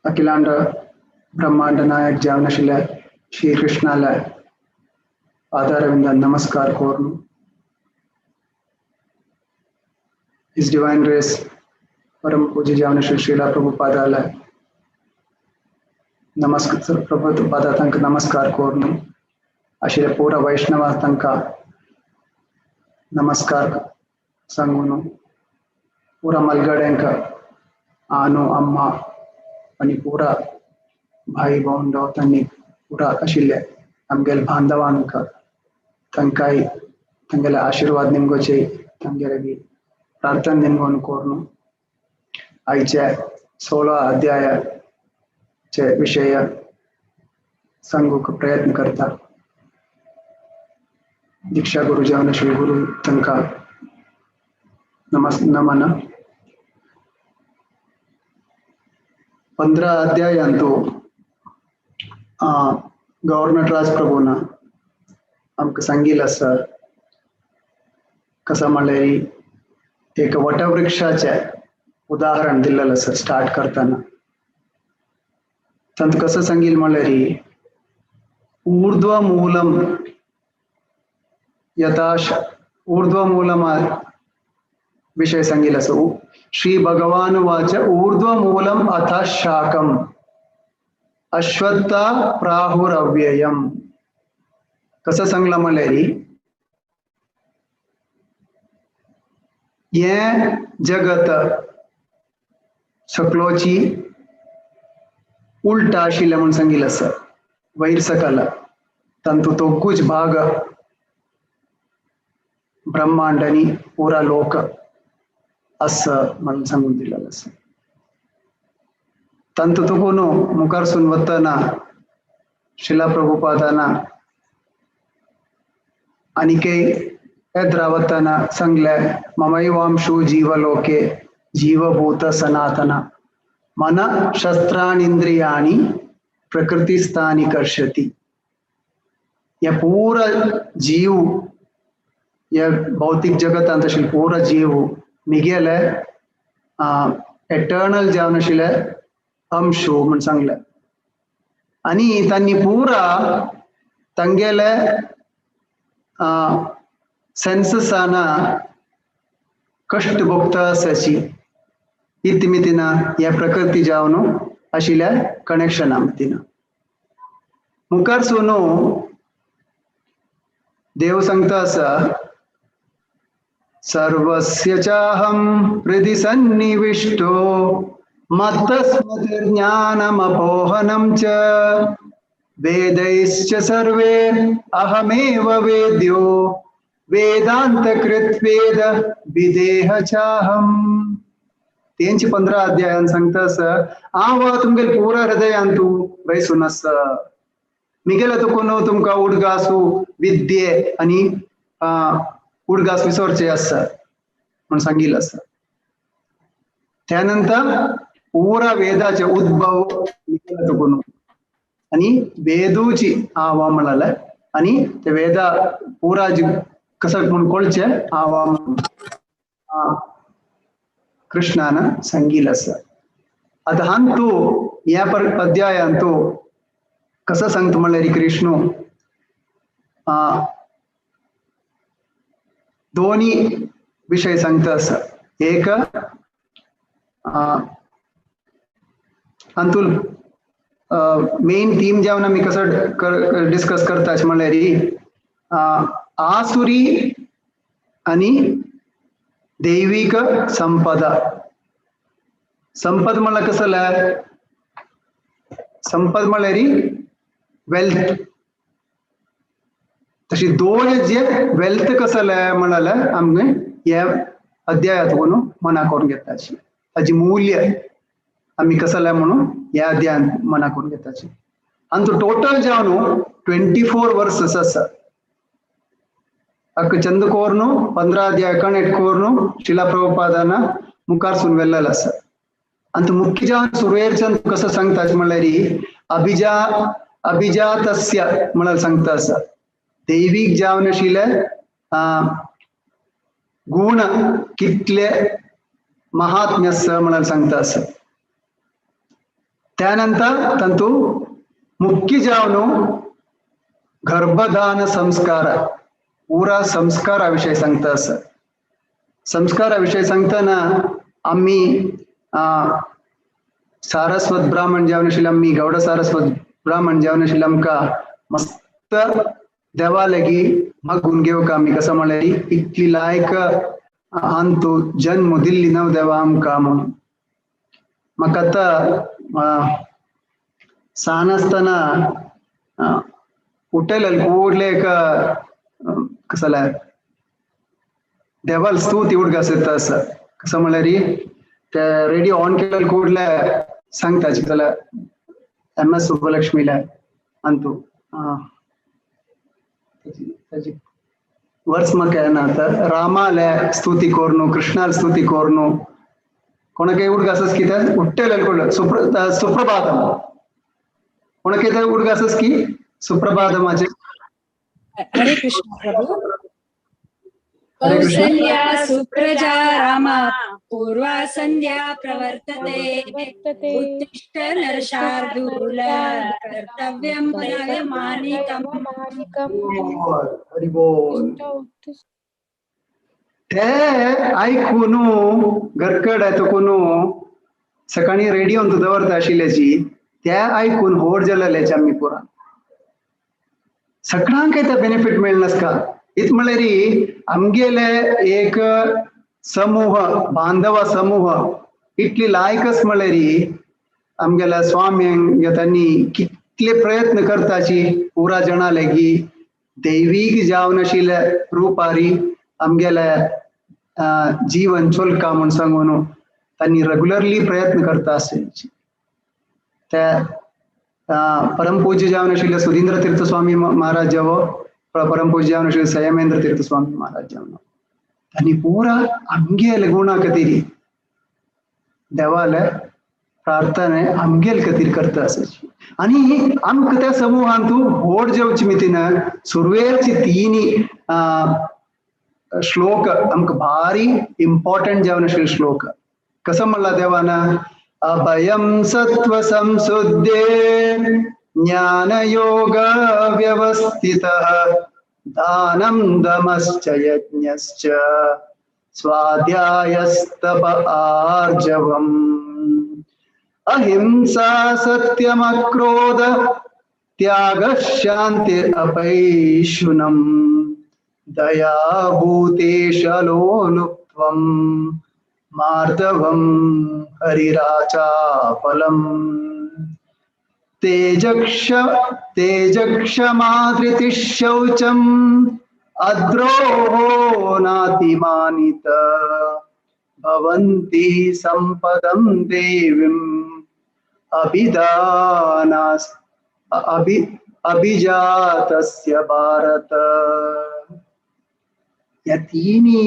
अखिलांड ब्रह्मांड नायक जावनशिले श्री कृष्णाला आधारविंद नमस्कार कोरनु His Divine Grace परम पूज्य जावनशिल श्रीला प्रभुपादाला नमस्कार प्रभुपादा तंक नमस्कार कोरनु अशिले पूरा वैष्णव तंक नमस्कार संगुनु पूरा मलगडेंक आनु अम्मा आणि पूरा भाई बहन तन्नी पूरा अशिले नमगेल बांधवांक तंकाई तंगेल आशीर्वाद निमगो चे तंगेलगी प्रार्थना निमगोन कोरनु आईचे 16 अध्याय चे विषय संगुक प्रयत्न करता दीक्षा गुरु जावन श्री गुरु तंका नमन 15 अध्याय अंतु गव्हर्नर राज प्रभूना आमक सांगितलं सर कसं म्हणलेली एक वटवृक्षाचे उदाहरण दिलेलं सर स्टार्ट करताना तंत कसं सांगितलं म्हणलेली ऊर्ध्वमूलम यथाश ऊर्ध्वमूलम विषय सांगितलं सर श्री भगवान वाच ऊर्ध्वमूलम अथ शाकम अश्वत्थ प्राहुरव्ययम कसं सांगला म्हणलेली ये जगत सकलोची उलटा आशिल्ले म्हणून सांगितलं सर वैर सकल तंतु तो कुछ भाग ब्रह्मांड आणि पूरा लोक असं म्हणून सांगून दिलेलं सर तंतु तुकुनु मुखार सुनवताना शिला प्रभुपादाना आणि काही एद्रावताना सांगले ममैवांशु जीवलोके जीवभूत सनातन मन शस्त्राणींद्रियाणि प्रकृतिस्थानि कर्षति या पूरा जीव या भौतिक जगत अंतशील पूरा जीव मिगेले एटर्नल जावनशिले अंशु म्हणून सांगले आणि त्यांनी पूरा तंगेले सेन्सेस आना कष्ट भोगता सची इतिमितिना या प्रकृती जावनो अशिल्या कनेक्शन आमतिना मुखार सोनो देव सांगता असा सर्वस्य चाहं हृदि सन्निविष्टो मत्तस्मृतिर्ज्ञानमपोहनं च वेदैश्च सर्वे अहमेव वेद्यो वेदांतकृत वेद विदेह चाहम 315 अध्यायान सांगतास आवा तुमगेल पूरा हृदयांतू वैसुनस मिगेला तुकोनो तुमका उडगासू विद्ये आणि उडगास विसरचे असं म्हणून सांगितलं असं त्यानंतर पूरा वेदाचे उद्भव मिगेला तुकोनो आणि वेदूची आवा म्हणाला आणि ते वेदा पूरा कसं म्हणून कोळचे आवा कृष्णान सांगितलं असं आता हांतू या पर अध्यायांतू कसं सांगतो म्हणल्यारी कृष्ण दोन्ही विषय सांगत असं एक अंतुल मेन थीम जेवण मी कसं डिस्कस करताच म्हणल्यारी आसुरी आणि दैविक संपदा संपद म्हणलं कसं संपद म्हणल्यारी वेल्थ तशी दोन जे वेल्थ कसं म्हणाला आमने या अध्यायात म्हणून मना करून घेताची ताची मूल्य आम्ही कसं म्हणून या अध्यायात मना करून घेताची आणि तो टोटल जावनो 24 वर्सेस असं अक्क चंद कोरनु 15 अध्याय कनेक्ट कोरनु शिला प्रभुपादाना मुखार सुन वेल्लेलं असं अंत मुख्य जावन सुरवेर चंद कसं सांगताच म्हणल्यारी अभिजातस्य म्हणाल सांगता असं दैविक जावनशिले गुण कितले महात्म्य म्हणाल सांगता असं त्यानंतर तंतू मुख्य जावनो गर्भधान संस्कार पूरा संस्काराविषयी सांगता असं संस्काराविषयी सांगताना आम्ही सारस्वत ब्राह्मण जेवणशीलम मी गौड सारस्वत ब्राह्मण जेवणशीलम का मस्त देवा लगी मग गुणगेव का मी कसं म्हणले इतकी लायक अंतु जन्म दिल्ली नव देवा आमका मग आता सानस्ताना उठेल कूडले कसला देवाल स्तुती उडगासत असं कसं म्हणले त्या रेडिओ ऑन केलेलं कूडले सांगताची त्याला एम एस सुब्बलक्ष्मीला अंतु वर्ष मग काय ना तर रामाला स्तुती कोरनो कृष्णाला स्तुती कोरनो कोणाके उडगासस की त्या उठेल कोड सुप्रभातम कोणाके त्या उडगासस की सुप्रभातमाचे हरे कृष्ण प्रभु कौसल्या सुप्रजा रामा पूर्वा संध्या प्रवर्तते उत्तिष्ठ नरशार्दूल कर्तव्यं परमानिकम् हरि बोल ते ऐकून गरकड ऐकून सकाळी रेडिओ दवरत आशिल्ल्याची त्या ऐकून होड जल्ल्याची आम्ही पुरा सगळ्यांक ते बेनिफिट मिळणार का इत म्हणल्यारी आमगेले एक समूह बांधव समूह इतली लायकच म्हणल्यारी आमगेल्या स्वाम्यांक त्यांनी कितले प्रयत्न करताची पुरा जना लेगी दैवीक जावन आशिल्ले रूपारी आमगेल्या जीवन चोलका म्हण सांगून त्यांनी रेग्युलरली प्रयत्न करता आसचे त्या परमपूज्य जावन आशिल्ले सुधींद्र तीर्थ स्वामी महाराज जावो परमपूज्य जावन आशिल्ले संयमेंद्र तीर्थ स्वामी महाराज जावन त्यांनी पुरा आमगेल गुणा खातीर देवाले प्रार्थने आमगेल खातीर करता आसची आणि आमकां त्या समूहांतू व्हड जेवची मितीन सुरवेरची तिनी श्लोक आमकां भारी इम्पॉर्टंट जावन आशिल्ले श्लोक कसं म्हणला देवाना अभयं सत्व संशुद्धे ज्ञान योग व्यवस्थितः दानं दमश्च यज्ञश्च स्वाध्यायस्तप आर्जवम् अहिंसा सत्यमक्रोध त्यागः शान्तिः अपैशुनम् दया भूतेशलोलुप्त्वम् मार्दवम् हरिराचापलम् तेजक्षमाधृतिः शौचम् अद्रोहो नातिमानित भवन्ति सम्पदं देवीम् अभिजातस्य भारत या तीनी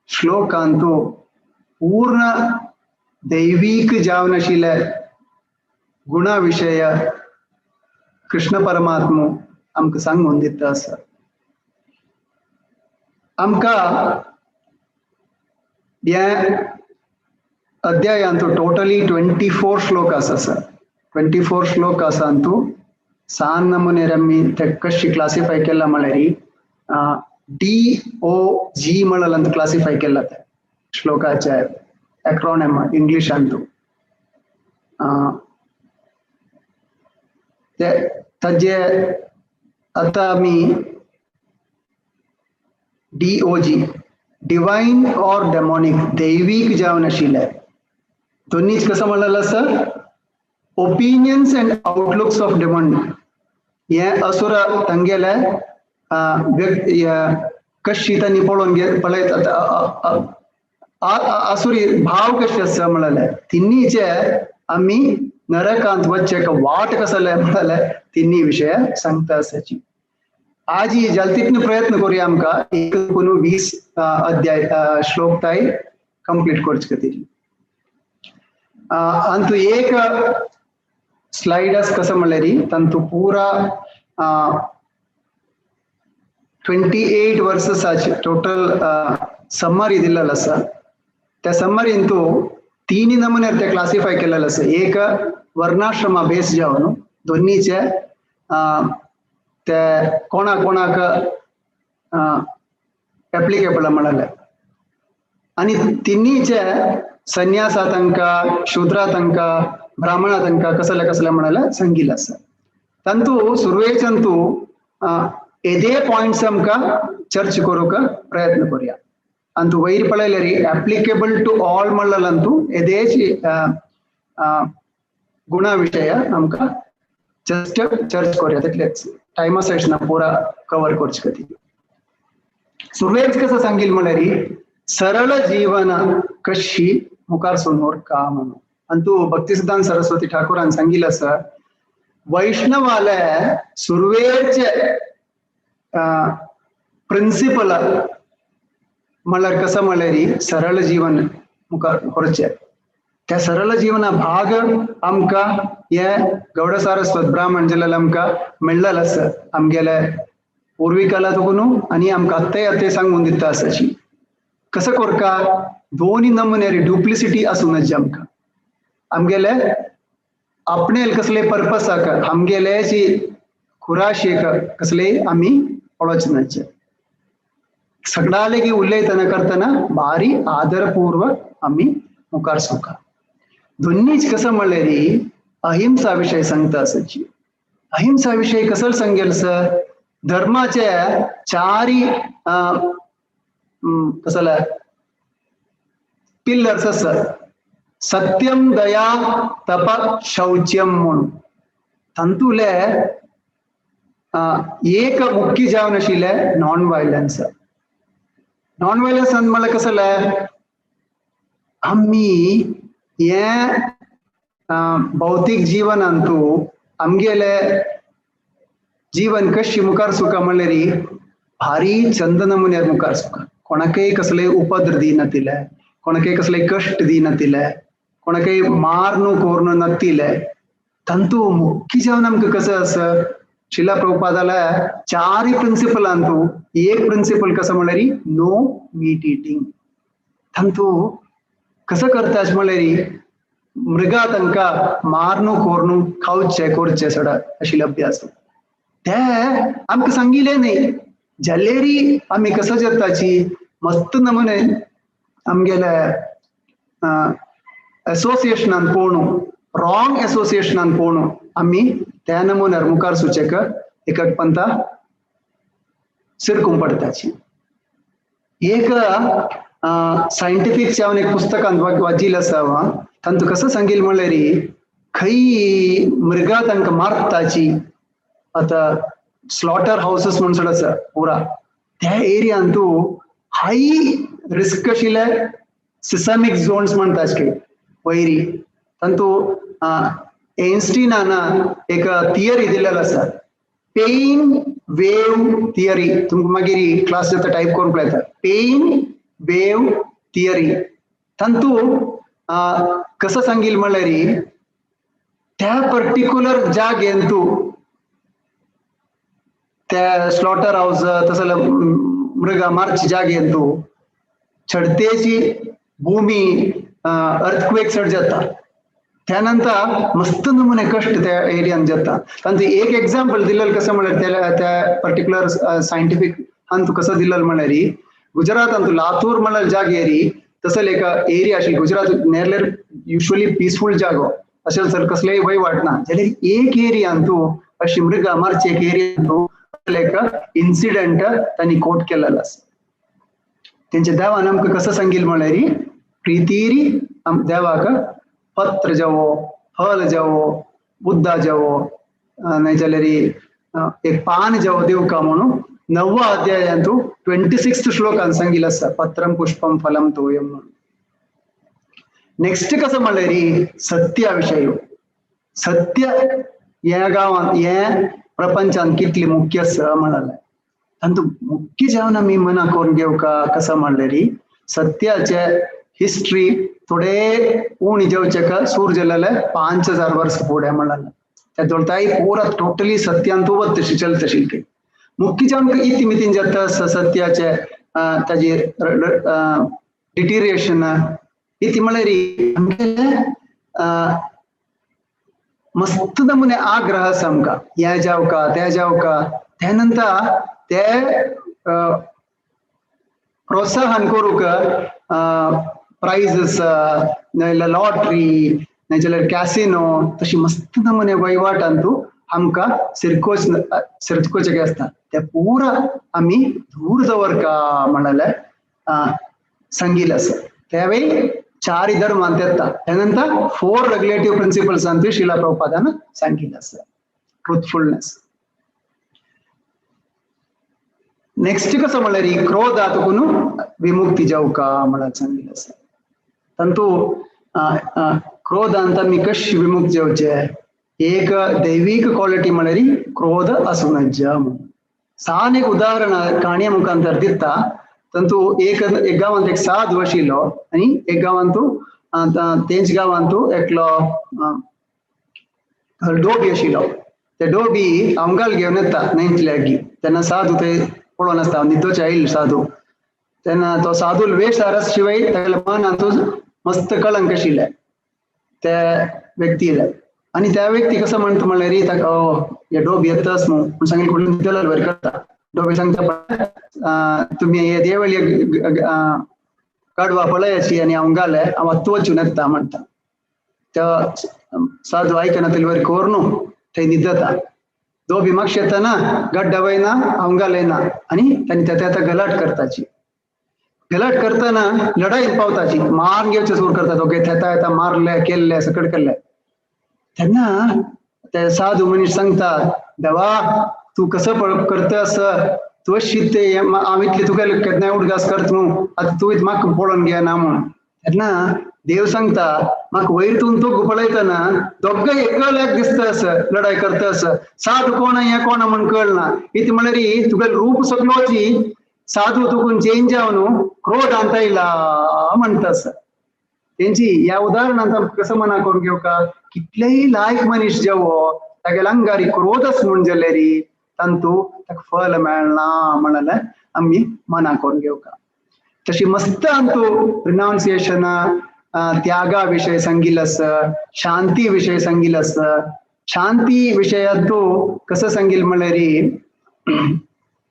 श्लोकांतो पूर्ण दैविक जावन आशिल्ले गुणाविषय कृष्ण परमात्मो आमकां सांगून दिता आसा आमकां ह्या अध्यायांतू टोटली 24 श्लोक आसा सर 24 श्लोक आसा अंतू सान नमुने आमी ते कशी क्लासिफाय केला म्हळ्यार DOG म्हणून क्लासिफाय केला ते श्लोकाचे एक्रोनिम इंग्लिशांतू ताजे आता आमी DOG डिवाइन और डेमोनिक दैविक जावन आशिल्ले दोन्हीच कसं म्हणलेलं sir opinions and outlooks of demon हे असुर तांगेले कशी त्यांनी पळोवन पळयतात असुरी भाव कशे आसा म्हणले तिन्नीचे आमी नरकांत वच्चे वाट कसले म्हणले तिन्ही विषय सांगता आसाची आज ही जल्दीतून प्रयत्न करूया आमकां 19 अध्याय श्लोक ताई कंप्लीट करचे खातीर अंतु एक स्लाइडस कसं म्हणल्यार तंतु पूरा 28 वर्साची टोटल समरी दिल्लेलो आसा त्या समरीन तू तिन्ही नमुने ते क्लासिफाय केलेलं असं. एक वर्णाश्रमा बेस जावन दोन्हीचे ते कोणाक एप्लिकेबल म्हणाले आणि तिन्हीचे संन्यासातंक शूद्रातंक ब्राह्मणातंक कसले म्हणाले संगील असं. तंतु सुरवेचंतु एदे पॉइंट्स आमका चर्च करूक प्रयत्न करूया. अंतु वैर पळयलेरी एप्लिकेबल टू ऑल म्हणलेलंतु एदेची गुणा विषय आमका जस्ट चर्च करूया. तितलेच टाइम सेशन पुरा कवर करचे कधी. सुरवेच कसं सांगील म्हळ्यारी सरळ जीवन कशी मुखार सोडून का म्हणून. अंतु भक्तिसिद्धांत सरस्वती ठाकूरान सांगितलं असं वैष्णवाले सुरवेचे प्रिन्सिपल म्हणल्यार कसं म्हळ्यारी सरळ जीवन मुखार व्हरचे. त्या सरळ जीवना भाग आमका हे गौड सारस्वत ब्राह्मण जिल्ल्याला आमका मेळलेलं असं. आमगेले पूर्विकाला तगुनू आणि आमका आत्ते सांगून दिता असाची. कसं करका दोन्ही नमुने डुप्लिसिटी असूनच आमका आमगेले आपणेल कसले पर्पसाक आमगेले जी खुराशेक कसले आम्ही पळोचनाचे. सगळाले की उल्लेखना करताना भारी आदरपूर्वक आम्ही मुखार सोका. दोन्हीच कसं म्हणलेली अहिंसा विषय सांगता असाची. अहिंसा विषय कसं सांगेल सर धर्माचे चारी कसला पिल्लर्स असतात. सत्यम दया तप शौच्यम म्हणून तंतुले एक मुख्य जावन आशिल्ले नॉन व्हायलन्स. नॉन व्हायलन्स म्हणल्यार कसं आम्ही हे भौतिक जीवनांतू आमगेले जीवन कशी मुखार सुका म्हणल्यारी भारी चंद नमुन्यार मुखार सुका. कोणाकय कसले उपद्र दी नतिले, कोणाकय कसले कष्ट दी नतिले, कोणाकय मारनू कोरन नतिले. तंतु मुख्य जावन आमकां कसं असं शिला प्रभुपादाला चारी प्रिन्सिपल अंतू एक प्रिन्सिपल कसं म्हळ्यारी नो मीट इटिंग. तंतु कसं करताच म्हळ्यारी मृगा तंका मारनू कोरनू खाऊचे कोरचे सडा अशी अभ्यास ते आमकां सांगिले नाही. जाल्लेरी आम्ही कसं जेताची मस्त नमुने आमगेले असोसिएशनान पळोवनू रॉंग असोसिएशनान पळोवनू आम्ही त्या नमुन्यार मुखार सुचेक एक पंथा सिरकून पडताची. एक सायंटिफिक जावन एक पुस्तकांत वाचिल्लें आसा. तांतू कसं सांगिल म्हळ्यारी खंय मृगा तांकां मारताची आता स्लॉटर हाऊसेस म्हणून आसा पुरा त्या एरियान तू हाय रिस्क आशिल्ले सिसमिक झोन्स म्हणटात की वैरी. तांतू एन्स्टीनान एक थियरी दिलेलो आसा पेन वेव थियरी. तुमकां मागीर क्लास जाता टायप करून पळयता पेन वेव थियरी. तांतू कसं सांगिल म्हळ्यारी त्या पर्टिक्युलर जागेन तू त्या स्लॉटर हाऊस तसं मृगा मारची जागेन तू चढतेची भूमी अर्थक्वेक चढ जाता. त्यानंतर मस्त नमुने कष्ट त्या एरियान जाता. तांतू एक एक्झाम्पल दिलेलं कसं म्हळ्यार त्या पर्टिक्युलर सायंटिफिक हांतू कसं दिलेलं म्हळ्यारी गुजरातांतू लातूर म्हळ्यार जागेरी तसं एक एरिया आशिल्ली. गुजरात नेरलेर युजली पीसफुल जागो असेल सर कसलेय वय वाटना जाल्यार एक एरियान तू अशी मृगा मारची एक एरियान तू एक इन्सिडेंट तांणी कोट केलेलो आसा. तेंच्या देवान आमकां कसं सांगिल म्हळ्यारी प्रितीरी देवाक पत्र जावो फल जावो बुद्धा जावो नाहीजाल्यार एक पान जावो दिवका म्हणून 9वा अध्यायांतू 26th श्लोकान सांगिल्लें आसा पत्रम पुष्पम फलम तोयम म्हणून. नेक्स्ट कसं म्हळ्यारी सत्या विषय. सत्य ह्या गांवांत हे प्रपंचान कितली मुख्य आसा म्हणाले. तांतू मुख्य जावन आमी मना करून घेवका कसं म्हळ्यारी सत्याचे हिस्ट्री थोडे उणी जेवचे सूर जालेले 5000 वर्ष फुडें म्हणाले. त्या दोळताई पूरा टोटली सत्यांतू तशी चलत आशिल्ली. मुख्य जावन इतिमितीन जाता सत्याचे ताजेर डिटिरिएशन इति म्हळ्यार आमगे मस्त नमुने आग्रह समका हे जावका ते जावका त्यानंतर ते प्रोत्साहन करूक प्राइजेस नाजाल्यार लॉटरी नाजाल्यार कॅसिनो तशी मस्त नमुने वहिवाटांतू आमकां सिरकोचें आसता ते पुरा आमी दूर दवरका म्हणाल्यार सांगिल्लें आसा त्यावेळी 4 धर्मांत येता त्यानंतर 4 रेग्युलेटिव्ह प्रिन्सिपल्स अंतू शिला प्रभुपादान सांगिल्लें आसा ट्रुथफुलनेस. नेक्स्ट कसं म्हळ्यार क्रोधातून विमुक्ती जावका म्हळ्यार सांगिल्लें आसा. तंतू क्रोधांत आमी कशी विमुक्त जावचे एक दैविक क्वालिटी म्हळ्यार क्रोध आसूं नज म्हणून सान एक उदाहरण काणये मुखांतर दिता. तंतू एक गांवांत एक साधू आशिल्लो आनी एक गांवांत तेंच गांवांत एकलो डोबी आशिल्लो. ते डोबी आमगाल घेवन येता न्हंयतल्यागी तेन्ना साधू थंय पळोवन आसता न्हिदोचे आयिल्लो साधू तेन्ना तो साधू वेश आरस शिवाय तागेल्या मनांतूच मस्त कळंक आशिल्लें त्या व्यक्तीला आनी त्या व्यक्ती कसो म्हणटा म्हळ्यार ताका हे डोबी येताच म्हूण सांगिल्लें कोण न्हिदलेलो बरें करता. डोबी सांगता तुमी हे देवळी कडवा पळयाची आनी हांव घाले हांव आत्तू वचून येता म्हणटा. तो साधू आयकना तेल बरें कोर न्हू थंय न्हिदता. डोबी म्हाका येतना गड्डा वयना हांव घालयना आनी तांणी त्या गलाट करताची. गलाट करतना लढाईन पावताची मारून घेवचे सुरू करता ओके येता मारले केल्ले सकट केल्ले. तेन्ना ते साधू मनीस सांगता देवा तू कसं करतास तू शिकते हांव इतले तुगेले केन्ना उडगास करता न्हू आतां तूं म्हाका पळोवन घेना म्हणून. तेन्ना देव सांगता म्हाका वयरतून तूं पळयतना दोगांय एकल्याक दिसतास लढाई करतास साधू कोण हे कोण म्हण कळना. इतले म्हळ्यार तुगेले रूप सगळोची साधू तुकून चेंज जावन क्रोध आणता येयला म्हणटास. तेंची ह्या उदाहरणांत कसं मना करून घेवका कितलेय लायक मनीस जेवो तागेल्या अंगारी क्रोधच म्हूण जाल्यार तांतू ताका फल मेळना म्हणाल्यार आमी मना करून घेवका. तशी मस्त अंतू रिनाउन्सिएशन त्यागा विषय सांगिल्लो आसा शांती विषय सांगिल्लो आसा. शांती विशयांतू कसं सांगिल्लें म्हळ्यार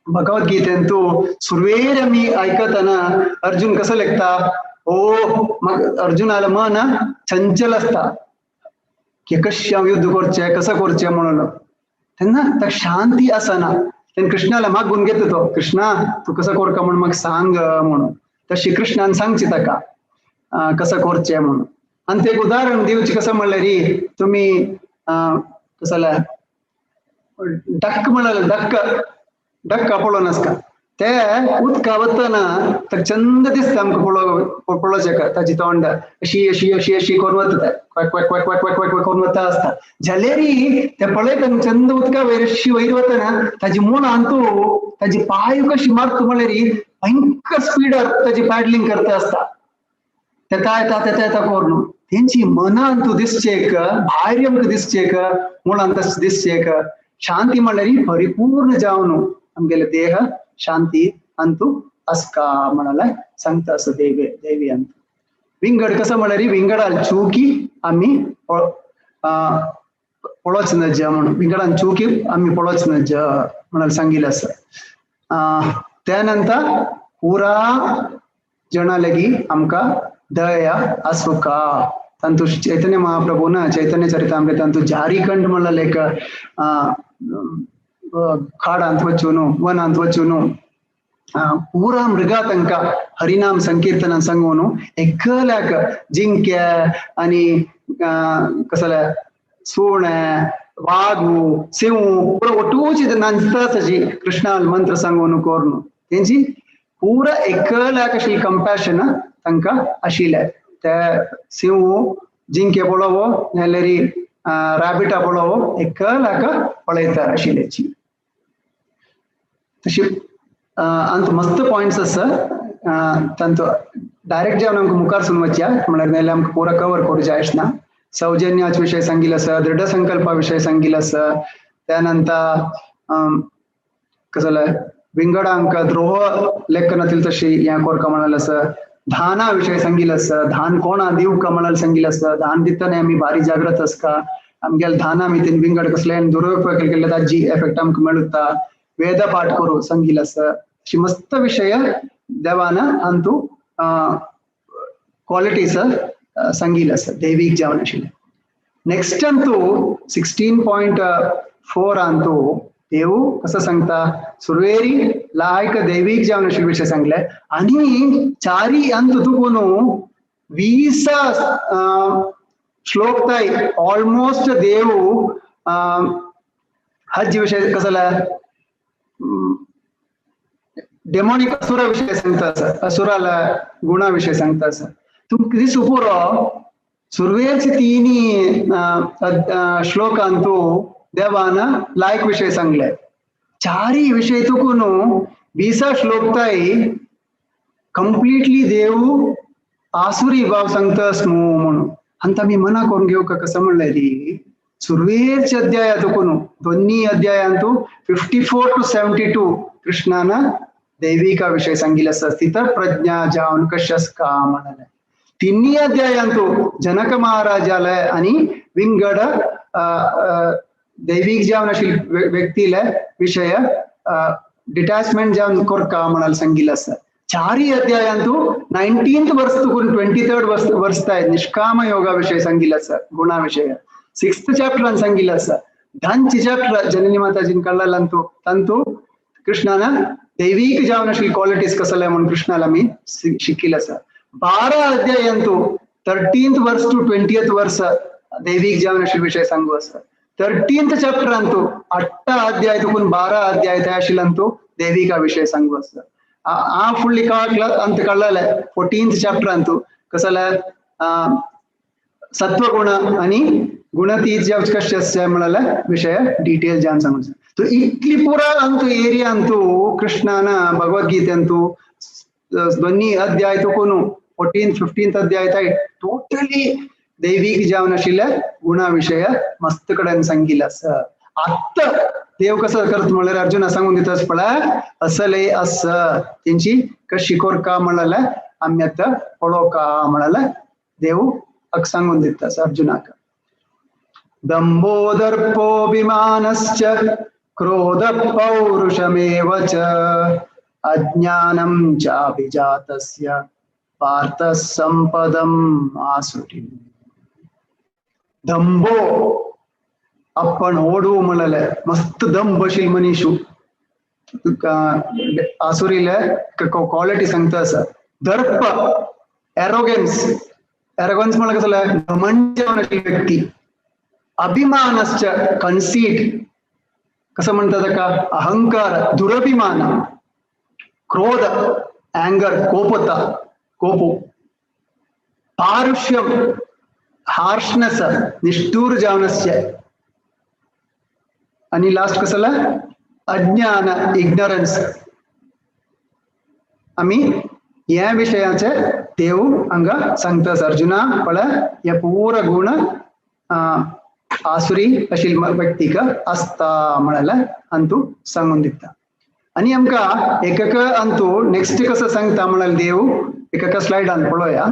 भगवद्गीतेंतू सुरवेर आमी आयकतना अर्जुन कसं लेखता अर्जुनाला मन चंचल असता की कशें हांव युद्ध करचें कसं करचें म्हणून. तेन्ना ताका शांती आसना. तेन्ना कृष्णाला मागून घेता तो कृष्णा तू कसं करता म्हणून म्हाका सांग म्हणून. तशी कृष्णान सांगची ताका कसं करचें म्हणून. आनी ते एक उदाहरण दिवचें कसं म्हणल्यार तुमी कसं डक्क म्हणल्यार डक्का पळोवन आसता ते उदका वतना ताका चंद दिसता आमकां पळोवचें ताची तोंड अशी अशी अशी अशी करून वता क्वॅक क्वॅक क्वॅक क्वॅक क्वॅक क्वॅक करून वता आसता. जाल्यार ते पळयतना चंद उदका वयर अशी वयर वतना ताची मुळांतू ताची पांय कशी मारता म्हळ्यार भयंकर स्पीडार ताची पॅडलिंग करता आसता. तेता येता करून तेंची मनांतू दिसचेक भायर आमकां दिसचेक मुळांत तशें दिसचेक शांती म्हळ्यार परिपूर्ण जावन आमगेले देह शांती अंतू अस्का म्हणाल्यार सांगता असं देवी अंत. विंगड कसं म्हळ्यार विंगडाल चुकी आमी पळोवच नज म्हणून विंगडान चुकी आमी पळोवच नज म्हणाल सांगिल्लें आसा. त्यानंतर पुरा जना लेगी आमकां दया आसुका. तांतू चैतन्य महाप्रभून चैतन्य चरितामृतांतू झारीखंड म्हणल्यार एक खाडांत वचून वनांत वचून पुरा मृगा तांकां हरिनाम संकीर्तन सांगून एकल्याक जिंके आनी कसले सुणे वागू सिंह पुरो ओटूची नाचतात अशी कृष्णा मंत्र सांगून करून तेंची पुरा एकल्याक अशी कंपॅशन तांकां आशिल्लें. ते सिंह जिंके पळोवो नाल्यार रॅबिटा पळोवो एकल्याक पळयता आशिल्लेची. तशी अंत मस्त पॉइंट्स आसा तांचो डायरेक्ट जेवन आमकां मुखार सुन वचया म्हळ्यार नाल्यार आमकां पुरा कवर करूं जाय आसना. सौजन्याचे विशय सांगिल्लो आसा दृढ संकल्पा विशय सांगिल्लो आसा. त्यानंतर कसले विंगडांक द्रोह लेखनातील तशी हें करता म्हणाल आसा. धाना विषय सांगितलं असतं. धान कोणा दिव का म्हणाल सांगितलं असतं. धान दिताने आम्ही भारी जागृत असका आमगेल धाना मी तीन विंगड कसले दुरुपयोग केले ताजी एफेक्ट आमक मिळता वेद पाठ करू सांगितलं असतं. अशी मस्त विषय देवानं अंतू क्वालिटीज सांगितलं असतं दैविक जीवन आशिल्लें. नेक्स्ट अंतू 16.4 अंतू देव कसं सांगता सुरवेरी लायक दैविक जीवन आशिल्ले विषय सांगले आणि चारी अंत तुकून 20 श्लोक ताई ऑलमोस्ट देव हज विषय कसला डेमोनिक असुरा विषय सांगता असुराला गुणा विषय सांगता तुम किती सुपुरो सुरवेरचे तिनी श्लोक अंतू देवाना लायक विषय सांगले चारी विषय तुकून 20 श्लोक ताई कंप्लीटली देव आसुरी भाव सांगतास म्हणून अंत मी मना करून घेऊ का कसं म्हणलंय री सुरवेरच्या अध्याय तुकून दोन्ही अध्यायांतू 54 to 72 कृष्णाना दैविका विषय सांगितलं असतं. स्थित प्रज्ञा जाऊन कशस का म्हणाले तिन्ही अध्यायांतू जनक महाराजाला आणि विंगड दैविक जावन अशी व्यक्तीला विषय डिटॅचमेंट जावन कर का म्हणाल सांगितलं असतं. चारी अध्यायांतू 19th वर्ष तुकून 23rd वर्ष ताय निष्काम योगा विषय सांगितलं असतं गुणा विषय 6th चॅप्टर सांगितलं असतं. धनची चॅप्टर जननी माताजीन कळलांतू तंतू कृष्णाना दैविक जीवनाशील क्वालिटीज कसल्या म्हणून कृष्णाला मी शिकिलं असं. 12 अध्यायांतू 13th वर्ष to 20th वर्ष दैविक जीवनाशील विषय सांगू असतं. 13th चॅप्टर अंतू 8 अध्याय तुकून 12 अध्याय तयाशिलंतू दैविका विषय सांगू असतं. आ फुल्ली अंत कळलं 14th चॅप्टर अंतू कसला सत्वगुण आणि गुणतीत कश्य म्हणाला विषय डिटेल जान सांगू. तो इतली पुरा अंतू एरिया अंतू कृष्णाना भगवद्गीते अंतू दोन्ही अध्याय तुकून 14th 15th अध्याय ताई टोटली दैविक जीवन आशिल्ल्या गुणा विषय मस्त कडेन सांगितलं असं. आत्ता देव कसं करत म्हणल्यार अर्जुना सांगून दितास पळा असले असं त्यांची कशी कोर का म्हणाला आम्ही आता पळो का म्हणाला देव अक सांगून दितास अर्जुनाक. दंभो दर्पोऽभिमानश्च क्रोध पौरुषमेव च अज्ञानं चाभिजातस्य पार्थ संपदम् आसुरी. दंभो आपण ओढू म्हणाले मस्त दम बशील मनीषू आसुरीला क्वालिटी सांगता असं. दर्प एरोगन्स म्हणलं कसं घमंड व्यक्ती. अभिमानश्च कन्सीट कसं म्हणतात का अहंकार दुरभिमान. क्रोध अँगर कोपो. पारुष्यम हार्शनेस निष्ठूर जावनस्य. आणि लास्ट कसला अज्ञान इग्नोरन्स. आम्ही या विषयाचे देव अंग सांगतास अर्जुना पण या पूर्ण गुण आसुरी अशील व्यक्तीक असता म्हणाला अंतू सांगून दिता. आणि आमका एकक अंतू नेक्स्ट कसं सांगता म्हणाल देव एकक स्लाइड आन पळोया.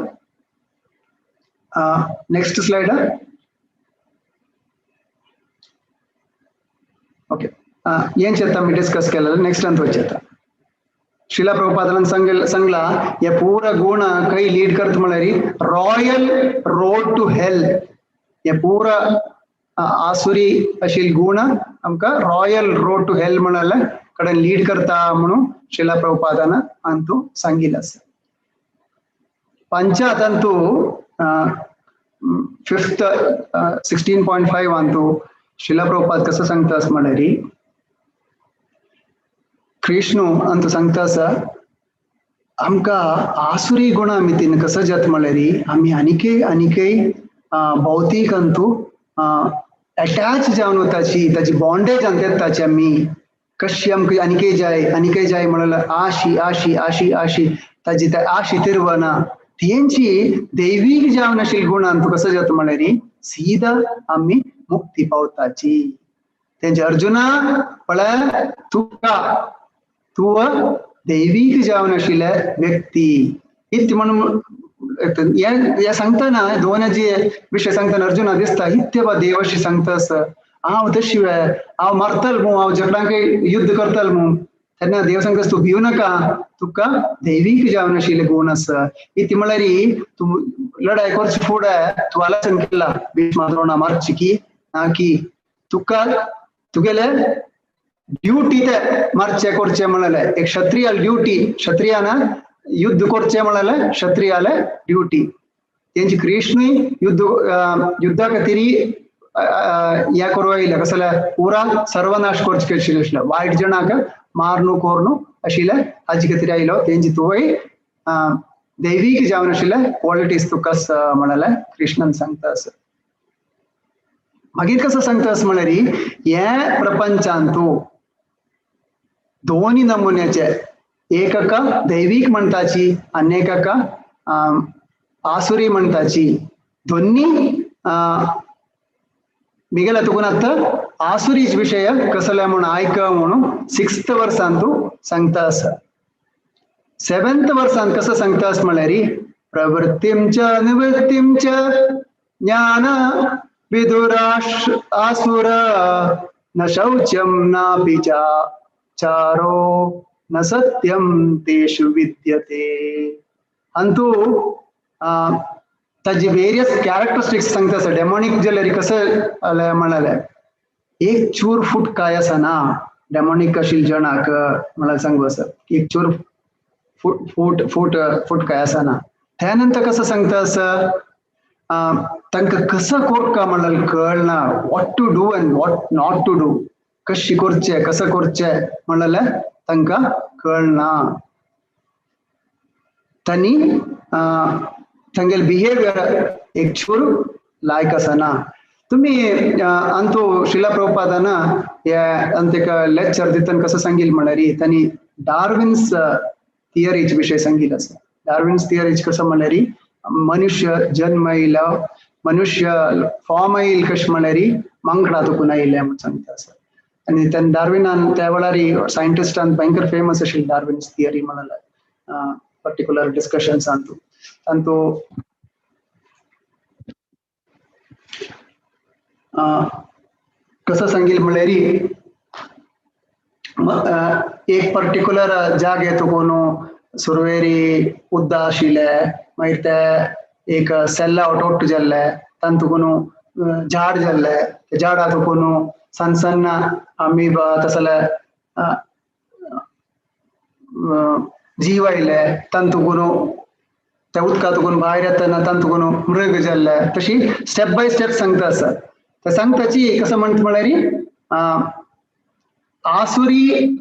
Next slide. ओके ಏನ್ చేత मी डिस्कस केलेलं नेक्स्ट ಅಂತ వచ్చేತ शिला प्रभुपादानं सांगला या पूरा गुण काही लीड करत म्हणारी रॉयल रोड टू हेल. या पूरा आसुरी अशील गुण आमका रॉयल रोड टू हेल म्हणाला कडे लीड करता म्हणून शिला प्रभुपादानं अंतू सांगितलं असं. पंचात अंतू 5th 16.5 अंतू शिला प्रभुपाद कसं सांगतास म्हणारी कृष्ण अंत सांगतास आमका आसुरी गुण आम्ही तीन कसं जात म्हणारी आम्ही अनिके भौतिक अंतू अटॅच जाऊन होताची त्याची बॉन्डेज आणतात त्याची आम्ही कशी आमक अनिके जाय म्हणाला आशी आशी आशी आशी त्याची त्या आशी तिरवना त्यांची दैविक जावन अशील गुण अंतू कसं जात म्हणारी सीधा आम्ही मुक्ती पावताची. त्यांचे अर्जुना पळ तू दैविक जावन आशिल्ल्या व्यक्ती इत्य म्हणून या सांगताना दोनाची विषय सांगताना अर्जुना दिसता इत्य बा देवाशी सांगतास हांव तशिवाय हांव मारतल मू हांव जगडांक युद्ध करतल मू तेन्ना देव सांगतास तू भिवू नाका तुका दैवीक जावन आशिल्ले गुण आसा इत्य म्हळ्यार तू लढाई करचे फुडें तू आलोचन केला भीष्मा द्रोणा मारची की ना की तुका तुगेले ड्युटी ते मारचे करचे म्हणाले एक क्षत्रियाल ड्युटी क्षत्रियाना युद्ध करचे म्हणाले क्षत्रियाले ड्युटी त्यांची कृष्णूय युद्धा खातीर या करूं येयले कसले पुरा सर्वनाश करचे आशिल्ले वायट जणांक मारनू कोरनू आशिल्ले हाजे खातीर आयलो तेंची तुवें दैवीक जावन आशिल्ले क्वॉलिटीज तुका म्हणाले कृष्णन सांगतास मागीर कसं सांगतास म्हळ्यार हे प्रपंचांतू दोन्ही नमुन्याचे एकका दैवीक म्हणटाची आनी एकका आसुरी म्हणटाची दोन्ही मिगेला तुकून आता आसुरीच विषय कसले म्हणून आयक म्हणून 6th वर्सान तू सांगतास 7th वर्सान कसं सांगतास म्हळ्यार प्रवृत्तिं च निवृत्तिं च ज्ञान विदुराश आसुर न शौचम नापि चारो न सत्यम तेषु विद्यते अंतु ताजी वेरियस कॅरेक्टरिस्टिक्स सांगता डेमोनिक जाल्यार कसं म्हणाले एक चूर फूट काय आसना डेमोनिक आशिल्ले जणाक म्हळ्यार सांगू आसा एक चूर फूट काय आसना त्या नंतर कसं सांगता आसा तांकां कसं करता म्हळ्यार कळना what to do and what not to do कशी करचे कसं करचे म्हळ्यार तांकां कळना तांणी तांगेले बिहेवियर एक चूर लायक आसना तुम्ही अंतू शिला प्रभुपादाना अंत लेक्चर दितना कसं सांगिल्लें म्हळ्यार तांणी डार्विन्स थियरीचे विशय सांगिल्लो आसा डार्विन्स थियरीज कसं म्हळ्यार मनुष्य जन्म येयलो मनुष्य फॉर्म येईल कशें म्हळ्यार मांकडा तुकून आयिल्ले म्हणून सांगता आसा आनी तेन्ना डार्विनान त्या वेळार सायंटिस्टान भयंकर फेमस आशिल्ली डार्विन्स थियरी म्हणाला पर्टिक्युलर डिस्कशन्स तांतू कसं सांगिल्लें म्हळ्यार एक पर्टिक्युलर जागे तुकून सुरवेरी उद्दा आशिल्ले मागीर ते एक सेल्ला ओटोट जाल्ले तातूंत झाड जाल्ले त्या झाडा तुकून सಣ್ಣ सಣ್ಣ अमीबा तसले जीव आयले तातूंत त्या उदकातून भायर येतना तातूंत मृग जाल्ले तशी स्टेप बाय स्टेप सांगता आसा ते सांगताची कसं म्हणटा म्हळ्यार आसुरी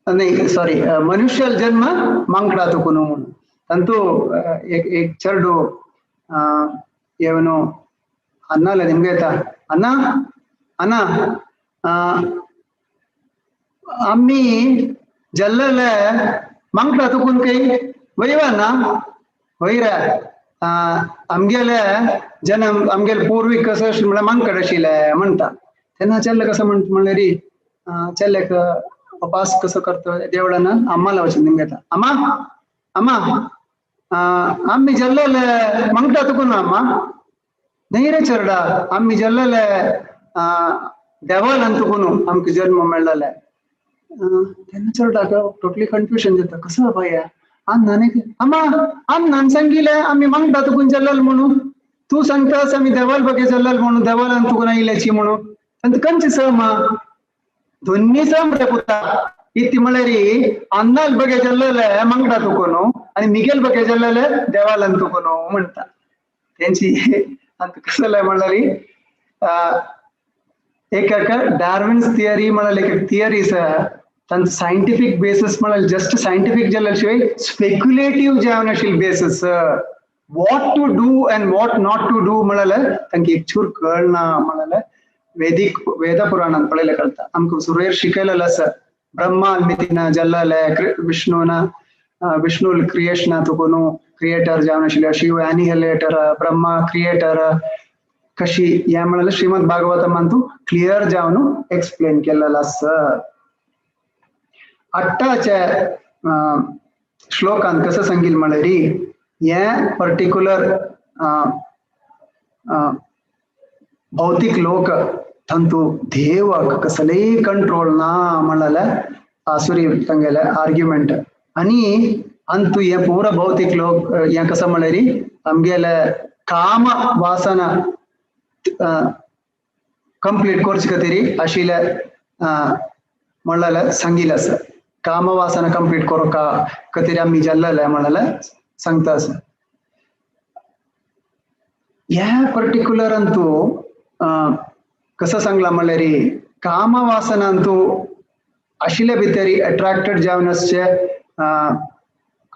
नहीं सॉरी मनुष्य जन्म मांकडा तुकून म्हणून तांतू एक चरडू येवनो अन्नाले निम्गे येता अन्ना अन्ना आम्ही जल्लेले मांकडा तुकून काही वयवाना वयरा आमगेले जन्म आमगेले पूर्वीक कसं आशिल्लें म्हळ्यार मांकड आशिल्ले म्हणटा तेन्ना चेल्ले कसं म्हणटा म्हळ्यार चेल्लेक उपास कसं करता देवळान अम्माला वचून निम्गे येता अम्मा अम्मा आम्ही जल्लेले मांकडा तुकून अम्मा नहीं रे चरडा आम्ही जल्लेले देवान तुकून आमकां जन्म मेळ्ळले तेन्ना चरडाक टोटली कन्फ्युजन जाता कसं बाया अम्मा आम सांगिल्ले आम्ही मांकडा तुकून जल्लेले म्हणून तू सांगतास आम्ही देवाल बगे जल्लेले म्हणून देवालान तुकून आयिल्ल्याची म्हणून तांत खंयची सम दोन्ही सम रे पुता इति म्हळ्यार अन्नाल बगे जल्लेले मांकडा तुकून आनी मिगेल बगे जल्लेले देवालान तुकून म्हणटा तेंची अंत कसं म्हळ्यार एक डार्विन्स थियरी म्हळ्यार एक थियरी आसा सायंटिफिक बेसिस म्हळ्यार जस्ट सायंटिफिक जाल्या शिवाय स्पेक्युलेटिव्ह जावन आशिल्ले basis what to do and what not to do म्हळ्यार तांकां एक चूर कळना म्हळ्यार वेदीक वेद पुराणांत पळयलें कळटा आमकां सुरवेर शिकयलेलें आसा ब्रह्मा मितीना जल्लेले विष्णू क्रिएशना तुकून क्रिएटर जावन आशिल्ले शिव एनिहिलेटर ब्रह्मा क्रिएटर कशी या म्हळ्यार श्रीमद भागवतमांत क्लियर जावन एक्सप्लेन केलेलो आसा 8चे श्लोकांत कसं सांगील म्हळ्यारी हे पर्टिक्युलर भौतिक लोक तंतु देवक कसले कंट्रोल ना म्हणाला आसुरी ತಂಗೆಲ आर्ग्युमेंट आणि अंतु हे पूरा भौतिक लोक हे कसं म्हळ्यारी आमगेला काम वासना कंप्लीट कोर्स कतेरी आशिला म्हणाला सांगील असं काम वासना कंप्लीट करू का कतेरी आम्ही जल्लाला म्हणाला सांगता असं या पर्टिक्युलर अंतू कसं सांगला म्हळ्यारी काम वासना अंतू आशिल्या भितरी अट्रॅक्टेड जावनसचे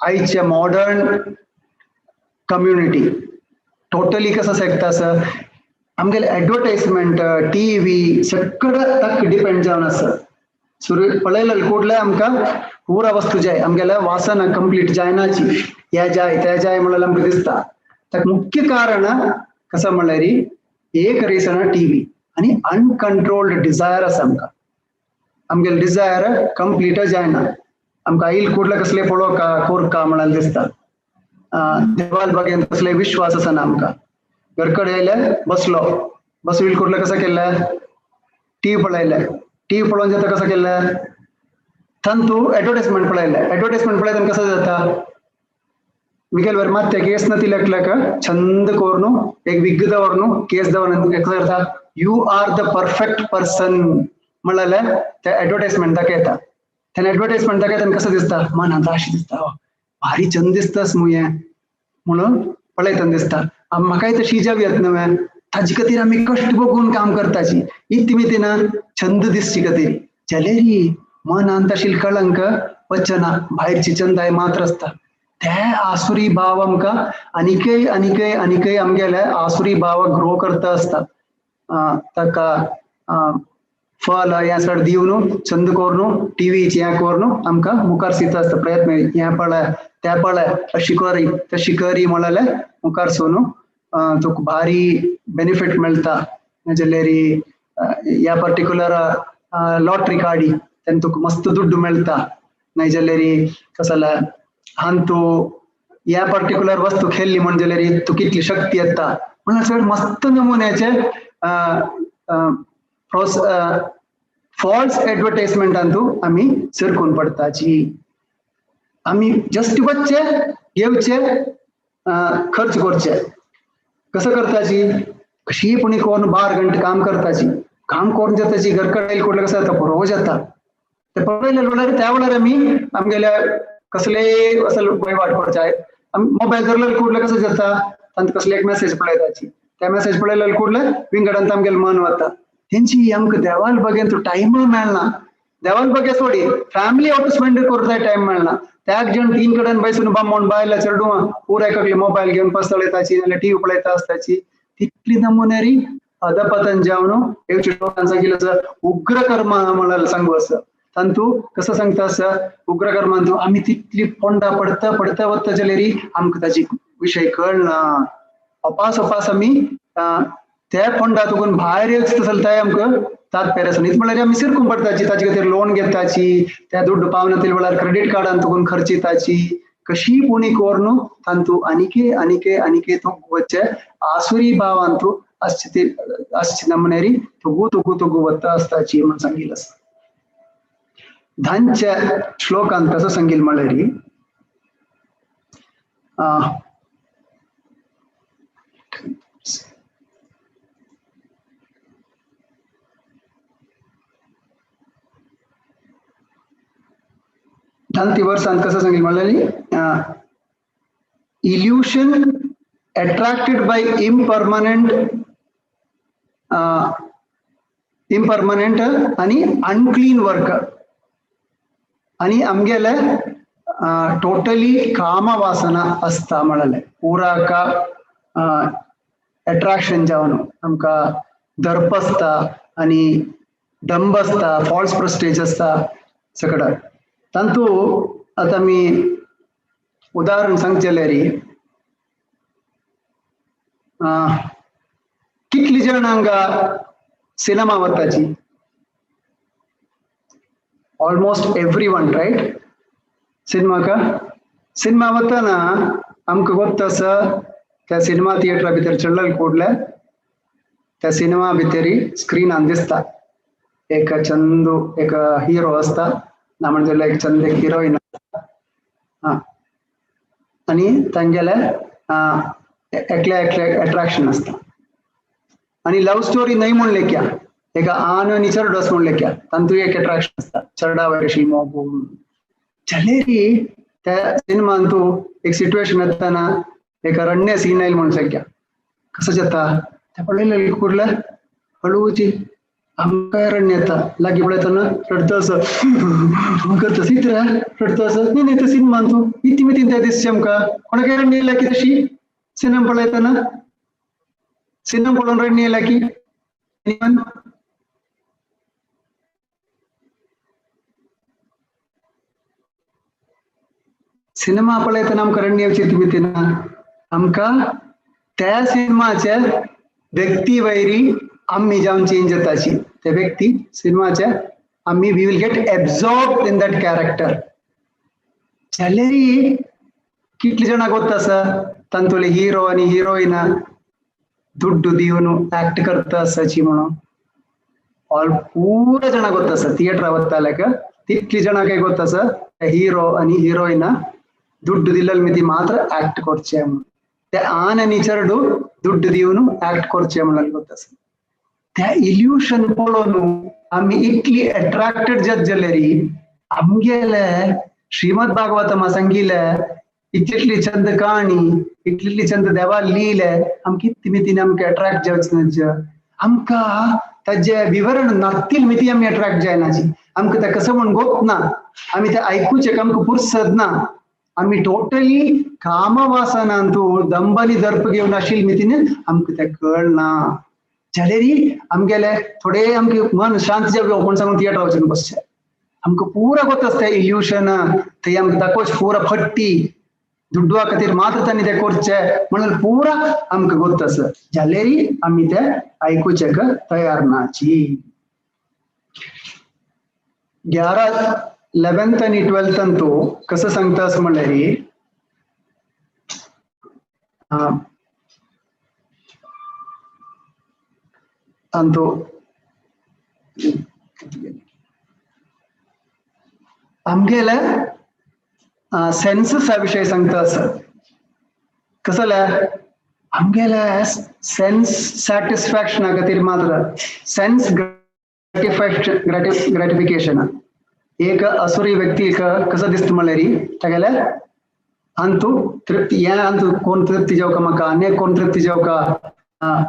आईच्या मॉडर्न कम्युनिटी टोटली कसं सांगता असं आमगेले ऍडव्हर्टाइजमेंट टीव्ही सगळं तक डिपेंड जावन असं सुरू पळयलेलं कुठले आमका पूरा वस्तू जाय आमगेला वासना कंप्लीट जायनाची या जाय त्या जाय म्हणून आमकां दिसता तर मुख्य कारण कसं म्हळ्यारी एक रिझन टीव्ही आणि अनकंट्रोल्ड डिझायर आसा आमकां आमगेले डिझायर कंप्लीट जायना आमकां आईल कुठले कसले पळोवका कोरका म्हणाल दिसता देवाल बघेन कसले विश्वास आसा आमकां घरकडे येयले बसलो कुठलं कसं केलं टीव्ही पळोवन जाता कसं केलं तंतू ऍडव्हर्टाइजमेंट पळयल्यान कसं जाता मिगेल वर ಮತ್ತೆ ಕೇಸ್ ನತಿ ಲೆಕ್ಕಲಕ ಚಂದ ಕೋರ್ನು एक विग दवरनु केस दवरन कसं करता you are the perfect person म्हणाले त्या ऍडव्हर्टाइजमेंट दाखयता त्या ऍडव्हर्टाइजमेंट दाखयता कसं दिसता मन अशी दिसता भारी चंद दिसतास मुये म्हणून पळयताना दिसता म्हाकाय तशी जावी येत नव्हे ताजी खातीर आमी कष्ट बघून काम करताची इतमी ना छंद दिसची खातीर जाल्यारी मनांत आशिल्ली कळंक वचना भायरची चंदाय मात्र असता त्या आसुरी भाव आमकां आनिकय आमगेले आसुरी भाव ग्रो करता असतात ताका फल या सड दिवन चंद कोरनु टीव्हीची या कोरनु आमकां मुखार सिता असता प्रयत्न हे पळय त्या पळय अशी करी तशी करी म्हणाले मुखार सोनू तुका भारी बेनिफिट मेळटा जाल्यारी ह्या पर्टिक्युलर लॉटरी काडी तेन्ना तुका मस्त दुड्ड मेळटा नाय जाल्यारी कसला हान तू या पर्टिक्युलर वस्तू खेळली म्हणजे जाल्यारी तू कितली शक्ती येता म्हणून सगळे मस्त नमुन्याचे फॉल्स ऍडव्हर्टाइजमेंट तू आम्ही सिरकून पडताची आम्ही जस्ट वच्चे घेवचे खर्च करचे कसं करताची कशी पुणी कोण 12 घंटे काम करताची काम करून जाताची घरकडे कुठलं कसं जाता बरोबर जाता ते पळयलें त्या वेळार आम्ही आमगेल्या कसले असं वयवाट करचे मोबाईल धरलेलं कुठलं कसं जाता तांत कसले एक मेसेज पळयताची त्या मेसेज पळयलेलं कुठलं विंगडांत आमगेलें मन वता तेंची आमकां देवाल बघेन तू टाइम मेळना देवाल बघे सोडी फॅमिली आउट स्पेंड करता टाइम मेळना त्याक जण 3 कडेन बसून बामण बायला चेडू पुराय कसले मोबाईल घेवन पसतळयताची नाल्यार टीव्ही पळयता आसताची तितली नमुनेरी अधपतन जावन एक लोकांनी सांगितलं उग्र कर्म म्हणाल सांगू असं तंतू कसं सांगता असं उग्र कर्मांतू आम्ही तितली पोंडा पडता वता जाल्यारी आमकां ताची विषय कळना अपास आमी त्या पोंडातून भायर येवच चलताय आमकां तात्पर्य आसा न्ही म्हळ्यार आमी सिरकून पडताची ताचे खातीर लोन घेताची त्या दुड्ड पावना ते वेळार क्रेडिट कार्डांतून खर्चिताची कशी पुणी कोरनु तंतू आनिके तो वच्चे आसुरी भावांतू अशे नमुनेरी तुगू वता आसताची म्हण सांगिल्लें आसा धांच्या श्लोकांत कसं सांगिल्लें म्हळ्यारी धांती वर्सांत कसं सांगिल्लें म्हळ्यारी इल्युशन अट्रॅक्टेड बाय इम्परमनंट आणि अनक्लीन वर्क आणि आमगेले टोटली काम वासना असता म्हणाले पुराका अट्रॅक्शन जावन आमकां दर्प आसता आणि डंब आसता फॉल्स प्रेस्टेज आसता सगळं तंतू आता मी उदाहरण सांगचे जाल्यारी कितली जण हांगा सिनेमा वताची ऑलमोस्ट एवरीवन राइट सिनेमा का सिनेमा वतना आमकां गोत्तास त्या सिनेमा थिएटरा भितर चडलें कोडले त्या सिनेमा भितर स्क्रीनान दिसता एक चंद एक हिरो असता ना म्हणजे एक चंद एक हिरोईन आणि तांगेले एकले एकले अट्रॅक्शन असता आणि लव स्टोरी नाही म्हणले क्या एक आन आणि चरड अस म्हणले क्या तांतू एक अट्रॅक्शन असता चरडा वयरशी मोगू चलेरी त्या सिनेमान तू एक सिच्युएशन येताना एक रण्य सीन आयल म्हणू शक्या कसं जाता त्या पडलेले कुठले हळूची आमकां रण्य येता लागी पळयतना रडता असं करता सित्र रडता असं नाही तर सिनेमान तू इतिमितीन त्या दिसचे आमकां कोणाक रण्य येयला की तशी सिनेमा पळयतना सिनेमा पळोवन रण्य येयला की सिनेमा पळयतना आमकां रण्य येवची इतिमितीन आमकां त्या सिनेमाचे व्यक्ती वैरी आम्ही जाऊन चेंज जाताची त्या व्यक्ती सिनेमाचे आम्ही we will get absorbed in that character जाल्यारी कितली जाणां गोत्तासा तांतुले हिरो आनी हिरोईन दुड्डू दिवन एक्ट करता आसाची म्हणून ऑल पूरा जाणां गोत्तासा थिएटरा वताल्याक तितली जाणां काय गोत्तासा हिरो आनी हिरोईन दुड्डू दिल्लेल मिती मात्र एक्ट करचे म्हणून ते आन आनी चरडू दुड्डू दिवन एक्ट करचे म्हणून गोत्तासा त्या इल्यूशन पळोवन आम्ही इतली अट्रॅक्टेड जात जाल्यारी आमगेले श्रीमद भागवतमा सांगिले इतली चंद कहाणी इतली चंद देवा लिहिले आमकां इतमितीन आमकां अट्रॅक्ट जावच आमकां ताजे विवरण नातील मिती आमी अट्रॅक्ट जायनाची आमकां ते कसं म्हण गोप ना आमी ते आयकुचेक आमकां पुरसद ना आमी टोटली कामवासनांतू दंबनी दर्प घेवन आशिल्ली मितीन आमकां ते कळना जाल्यारी आमगेले थोडे आमगे मन शांत जावं कोण सांगून थिएटर वचून बसचे आमकां पुरा गोत आसता इल्यूशन थंय आमकां दाखोवचे पुरा फट्टी दुड्डवा खातीर मात्र तांणी ते करचे म्हणून पुरा आमकां गोत आसा जाल्यारी आमी ते आयकुचेक तयार नाची 11th आनी 12th तू कसं सांगतास म्हणल्यार अंतो आमगेले सेन्सेस विषय सांगता कसं आमगेले सेन्स सॅटिस्फॅक्शना खातीर मात्र सेन्स ग्रॅटिफिकेशन एक असुरी व्यक्तीक कसं दिसता म्हणल्यार तागेले अंतू तृप्ती हे अंतू कोण तृप्ती जावका म्हाका आनी कोण तृप्ती जावका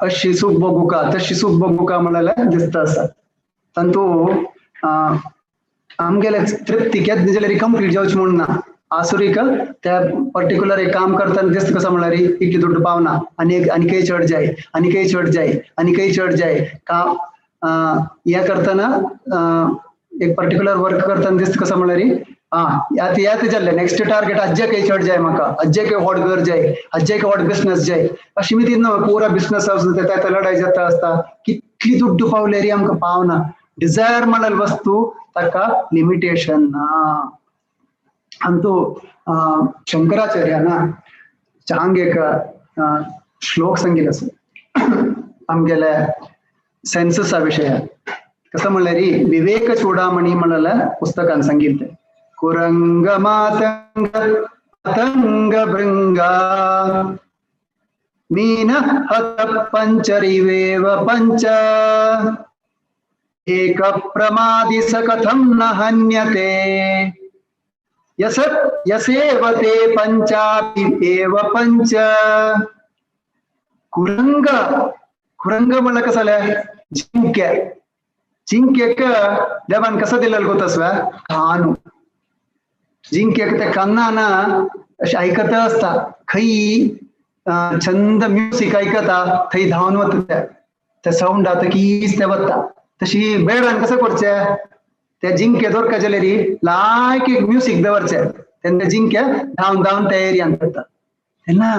अशी सूख बघू का तशी सूख बघू का म्हणाला दिसता आसा तांतू आमगेले तृप्ती केद जाल्यार कंप्लीट जावची म्हण ना आसुरीक त्या पर्टिक्युलर एक काम करतना दिसता कसं म्हळ्यार इतली दुड्ड पावना आनी काही चड जाय आनी काही चड जाय आनी काही चड जाय काम हे करतना एक पर्टिक्युलर वर्क करतना दिसता कसं म्हळ्यार यात जाल्ले नेक्स्ट टार्गेट अज्जे काही चड जाय म्हाका अज्जे काही व्हड घर जाय अज्जे काही व्हड बिझनेस जाय अशी मितीन पुरा बिझनेस त्या लढाई जाता आसता कितली दुड्ड पावल्यार आमकां पावना डिझायर म्हणल्यार वस्तू ताका लिमिटेशन ना आनी तो शंकराचार्याना चांग एक श्लोक सांगिल्लो आसा आमगेले सेन्ससा विशय कसं म्हणल्यार विवेक चूडामणी म्हणल्यार पुस्तकान सांगिल्लें कुरंग मातंग पतंग भृंगा मीन हत पंचरिवेव पंच एक प्रमादि स कथं न हन्यते यसेव ते पंचापि एव पंच कुरंग कुरंग म्हणल्यार कसं जालें जिंके जिंकेक देवान कसं दिलेलं गोतस्वा कानू जिंकेक ते कान्नान अशें आयकता आसता खंय छंद म्युझिक आयकता थंय धांवन वता ते सावंड आतां कीच ते वता तशी बेडान कसं करचें ते जिंके दोरका जाल्यार लायक एक म्युझिक दवरचें तेन्ना जिंके धांवन धांवन त्या एरियान वता तेन्ना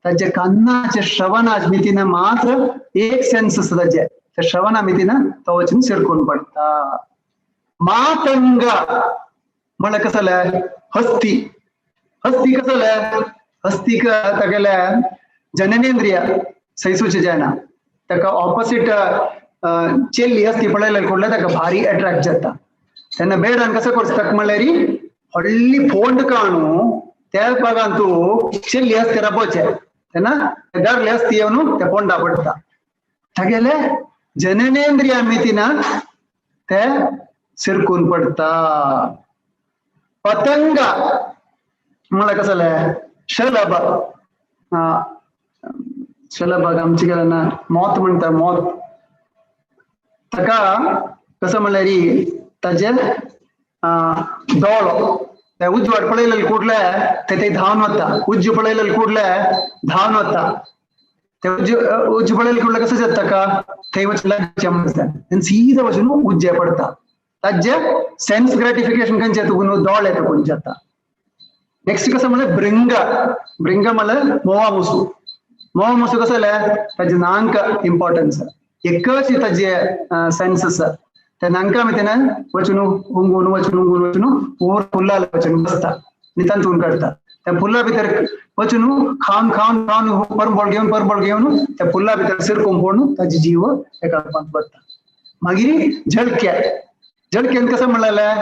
ताचे कान्नाचे श्रवणा मितीन मात्र एक सेन्स आसा ताचे त्या श्रवणा मितीन तो वचून शिरकून पडटा मातंग म्हळ्यार कसं जालें हस्ती हस्ती कसं हस्तीक तागेले जननेंद्रिय सैसूचे जायना ताका ऑपोजिट चेल्ली हस्ती पळयल्यार कोडले ताका भारी अट्रॅक्ट जाता तेन्ना बेडान कसं करता म्हणल्यार व्हडली फोंड काणू त्या भागान तूं चेल्ली हस्ती राबोवचे तेन्ना दारले हस्ती येवन त्या फोंडा पडटा तागेले जननेंद्रिय मितीना ते सिरकून पडता पतंग म्हळ्यार कसं जालें शलभ शलभाक आमचे गेल्याना मोत म्हणटा मोत ताका कसं म्हणल्यार ताजे दोळो ते उजवाड पळयलेले कुडले ते धांवन वता उज्ज पळयलेले कुडले धांवन वता ते उज्ज पळयले कुडले कसं जाता ताका थंय वचून लागचें म्हणटा सीधा वचून उज्जे पडता ताजे सेन्स ग्रेटिफिकेशन खंयचे तुका दोळ येता खंयचे जाता नेक्स्ट कसं म्हणल्यार भृंग भृंग म्हणल्यार मोवा मुसू कसं जालें ताजे नांक इम्पॉर्टन्स एकच ताजे सेन्सस त्या नांका भितर वचून उंगून वचून पूर फुल्ला वचून बसता आनी तांतून काडटा त्या फुल्ला भितर वचून खावन परबोळ घेवन त्या फुल्ला भितर सिरकून पडून ताजे जीव एका रूपांत बसता मागीर जळक्यान कसं म्हणलें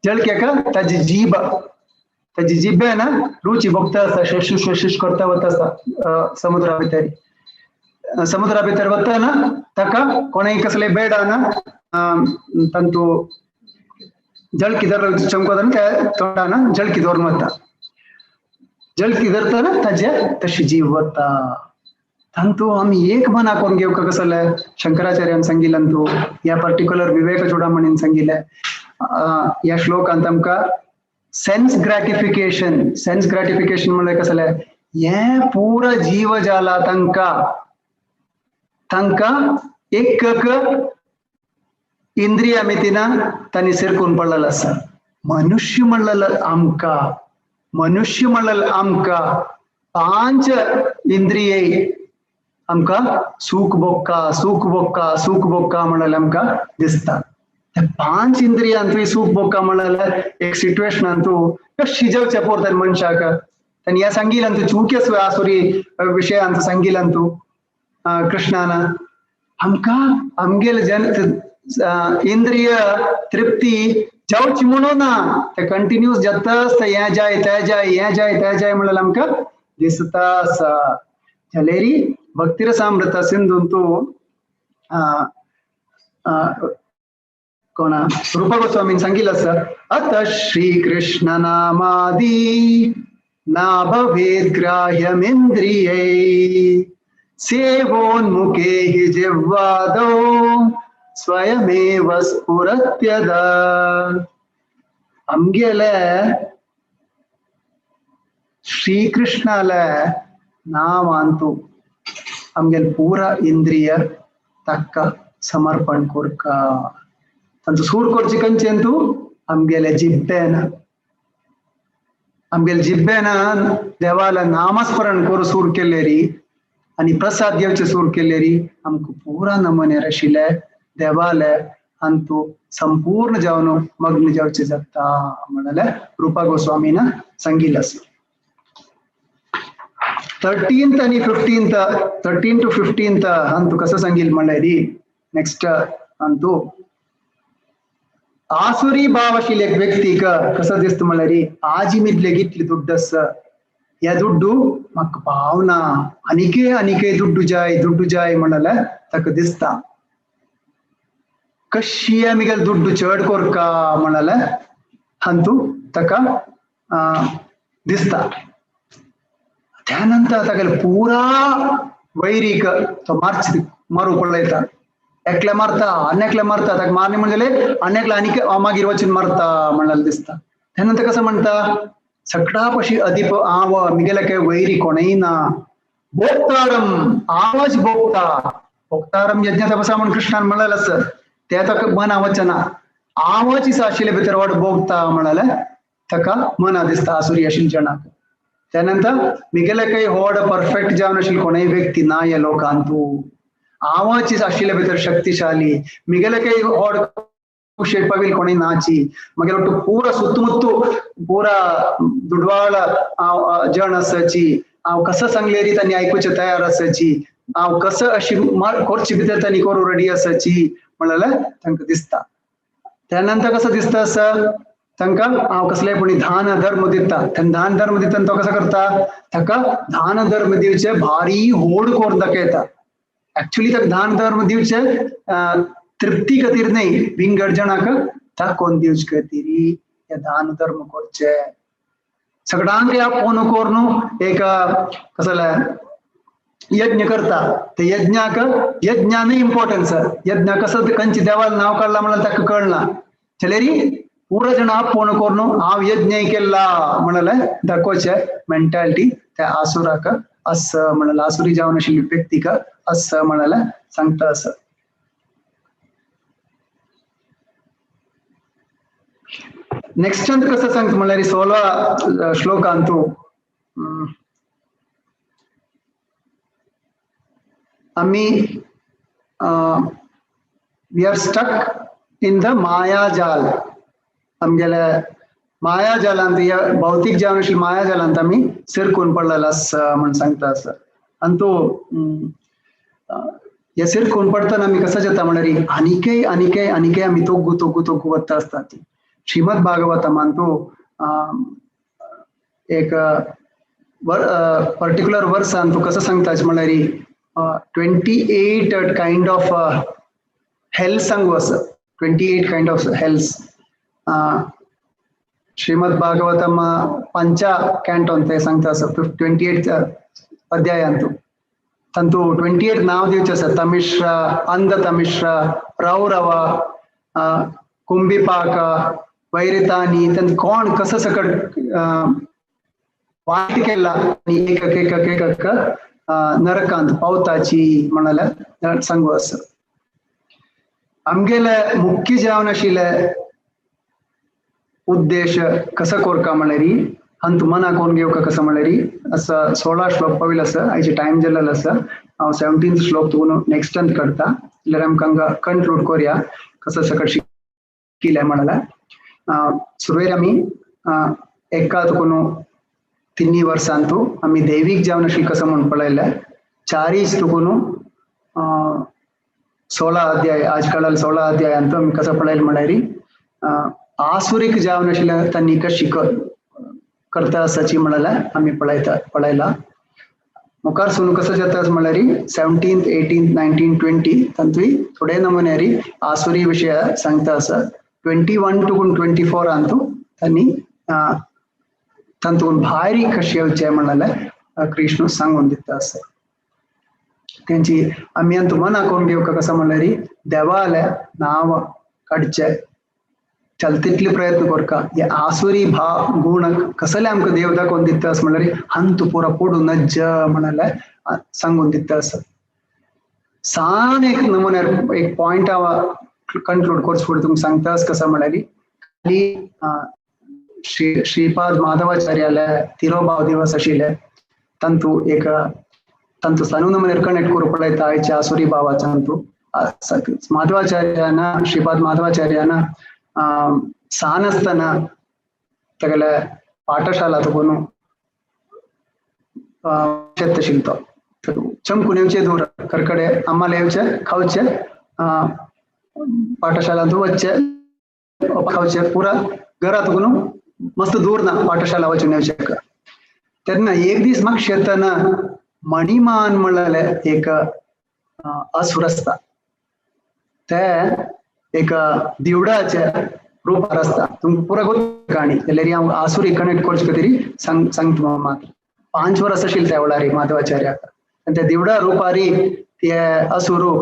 जळक्याक ताजी जीब ताजी जिबेन रुची भोगता आसता शेश करता वता आसता समुद्रा भितर वतना ताका कोणेय कसले बेडान तांतू जळकी धर चमकोतना त्या तोंडान जळकी धरून वता जळकी धरतना ताजे तशी जीव वता तांतू आमी एक मना करून घेवका कसं जालें शंकराचार्यान सांगिल्ल्यान तूं ह्या पर्टिक्युलर विवेक चुडामणीन सांगिल्लें ह्या श्लोकांत आमकां सेन्स ग्रेटिफिकेशन म्हळ्यार कसं जालें हे पूरा जीव जाला तांकां एक इंद्रिया मितीना तांणी सिरकून पडलेलो आसा मनुष्य म्हणलेलो आमकां 5 इंद्रिये आमकां सूख भोगता म्हणल्यार आमकां दिसता 5 इंद्रियांतूय सूख भोगता म्हणल्यार एक सिच्युएशनान तूं कशी जेवचें पडटा मनशाक तांणी ह्या सांगिल्ल्यान तूं चुकेस आसुरी विशयांत सांगिल्ल्यान तूं कृष्णान आमकां आमगेले इंद्रिय तृप्ती जावची म्हणून ना ते कंटिन्यूस जाता आसता हें जाय म्हणल्यार आमकां दिसता आसा जाल्यार भक्तिरसामृता सिंधून तूं कोणा रूपा गोस्वामीन सांगिल्लें आसा अत श्री कृष्ण नामादी ना भवेद ग्राह्यमिंद्रिये सेवोन्मुखे हि जिह्वादौ स्वयमेव स्फुरत्यदा आमगेले श्रीकृष्णाले नावांतू आमगेले पूरा इंद्रिय ताका समर्पण कोरका तांचो सूर करचे खंयचें तूं आमगेले जिब्बेन देवाला नामस्मरण करून सूर केल्लेरी आनी प्रसाद घेवचे सूर केल्लेरी आमकां पुरा नमूने आशिल्ले देवाले आनी तूं संपूर्ण जावन मग्न जावचें जाता म्हणल्यार रूपा गोस्वामीन सांगिल्लें आसा 13th आनी 15th 13 to 15th हांव तुका कसं सांगिल्लें म्हणल्यार नेक्स्ट हांव तूं आसुरी भाव आशिल्ले एक व्यक्तीक कसं दिसता म्हणल्यार आजी मिदले कितली दुड्ड आसा ह्या दुड्डू म्हाका पावना आनिके दुड्डू जाय म्हणल्यार ताका दिसता कशी आमगेले दुड्डू चड कोरका म्हणल्यार हांतू ताका दिसता त्यानंतर तागेले पुरा वैरीक तो मारू पळयता एकले मारता अन्नेकले मारता ताका मारणे म्हणजे अन्नेकले आनीक मागीर वचून मारता म्हणल्यार दिसता त्यानंतर कसं म्हणटा सगळा पशी अधिप आव मिगेले काही वैरी कोणेय ना भोक्तारम आवाज भोक्तारम यज्ञ तपसा म्हणून कृष्णान म्हणाल असं त्या ताका मना वचना आवाज आशिल्ले भितर व्हड भोगता म्हणाले ताका मना दिसता आसुरी आशिल्ल्या जणाक त्यानंतर मिगेले काही व्हड परफेक्ट जावन आशिल्ले कोणेय व्यक्ती ना ह्या लोकांतू आवाज आशिल्ले भितर शक्तिशाली मिगेले काही व्हड शेपविल कोणी नाची मग पूरा सुत्तमुत्तू पूरा दुडवाळ जण असायची हांव कसं सांगलेरी त्यांनी ऐकूचे तयार असायची हांव कसं अशी कोर्ची भितर त्यांनी करू रेडी असायची म्हणाला तांकां दिसता त्यानंतर कसं दिसता असं तांकां हांव कसले पुणी दान धर्म दिता दान धर्म दिता तो कसं करता ताका दान धर्म दिवचे भारी होड करून दाखयता ऍक्च्युली ताका दान धर्म दिवचे तृप्ती खातीर नाही बिन गरजणाक ता कोण दिवचे खातीर हे दान धर्म करचे सगळ्यांक ह्या फोन करून एक कसले यज्ञ करता ते यज्ञान इम्पॉर्टन्स यज्ञ कसं कंची देवाला नाव काढला म्हणाल ताका कळना चलेरी पूरा जण फोन करून हांव यज्ञ केला म्हणाले दाखोवचे मेंटॅलिटी त्या आसुराक असं म्हणाल आसुरी जावन आशिल्ली व्यक्तीक असं म्हणाले सांगता असं नेक्स्ट कसं सांगता म्हळ्यार 16 श्लोकांतू आम्ही we are stuck in the mayajaal आमगेले मायाजालांत भौतिक जावन आशिल्ल्या मायाजालांत आमी सिरकून पडलेलो आसा म्हण सांगता असं आनी तो हे सिरकून पडटना आमी कसं जाता म्हळ्यार आनिकय आमी तोग्गू वता आसता ती श्रीमद भागवतमान तो एक पर्टिक्युलर वर्सान तो कसं सांगता म्हळ्यार 28 kind of hell सांगू असं 28 kind of hells Shrimad Bhagavatam 5 कॅन्टोन ते सांगता असं 28 अध्यायांतू तंतू 28 नाव दिवचे असं तमिश्र अंध तमिश्र रौरव कुंभिपाक वैरितानी तंत कोण कसं सकट वाईट केला एक नरकांत पावताची म्हणाल्या सांगू असं आमगेले मुख्य जावन आशिल्ले उद्देश कसं कोरका म्हळ्यारी अंत मना कोण घेवका कसं म्हळ्यारी असं 16 श्लोक पविल असं आयचे टाइम जाल्लो आसा हांव 17th श्लोक तुगून नेक्स्ट अंत करता जाल्यार आमकां कन्क्लूड करूया कसं सकट शिकले म्हणाल्या सुरवेर आमी एका तुकून 3 वर्सांतू आमी दैवीक जावन आशिल्ली कसं म्हण पळयले 4 तुकून 16 अध्याय आज काळाल 16 अध्यायांतू आमी कसं पळयले म्हळ्यार आसुरीक जावन आशिल्ल्या तांणी कशी करता आसाची म्हळ्यार आमी पळयला मुखार सुनू कसं जाता म्हळ्यार 17th 18th 19th 20 तांतूय थोडे नमुन्यारी आसुरी विशय सांगता आसा 21 to 24 अंतू तांणी तांतून भारी कशी येवचे म्हणाले कृष्ण सांगून दिता आसा त्यांची आमी अंतू मना करून घेवका कसं म्हळ्यार देवाले नाव काडचे चल तितले प्रयत्न करका हे आसुरी भाव गुण कसले आमकां देव दाखोवन दिता आसा म्हळ्यार हंत पुरा पोडू नज्ज म्हणाले सांगून दिता आसा सान एक नमुन्यार एक पॉइंट हांव कन्क्लूड कोर्स फुडें तुमकां सांगता कसं म्हळ्यार श्रीपाद माधवाचार्याले तिरोभाव दिवस आशिल्ले तंतू एक तंतू सानू नमुन्यार कनेक्ट करूं पळयता आयच्या आसुरी भावाचो माधवाचार्यान श्रीपाद माधवाचार्यान सान आसतना तेगेले पाठशाला तुकून आशिल्लो तो चमकून येवचे दूर करकडे आम्हाला येवचे खावचे पाठशालांत वच्चे खावचे पुरा घरा तुकून मस्त दूर ना पाठशाला वचून येवचे तेन्ना एक दीस म्हाका शेताना मणिमान म्हणलेले एक असुर आसता ते एक दिवडाचे रूपार आसता तुमकां पुरा गोष्ट काणी जाल्यार हांव आसुरी कनेक्ट करचे खातीर सांगता मात्र 5 वर्स आशिल्ले त्या वेळार माधवाचार्याक आनी त्या दिवडा रुपारी ते असुरू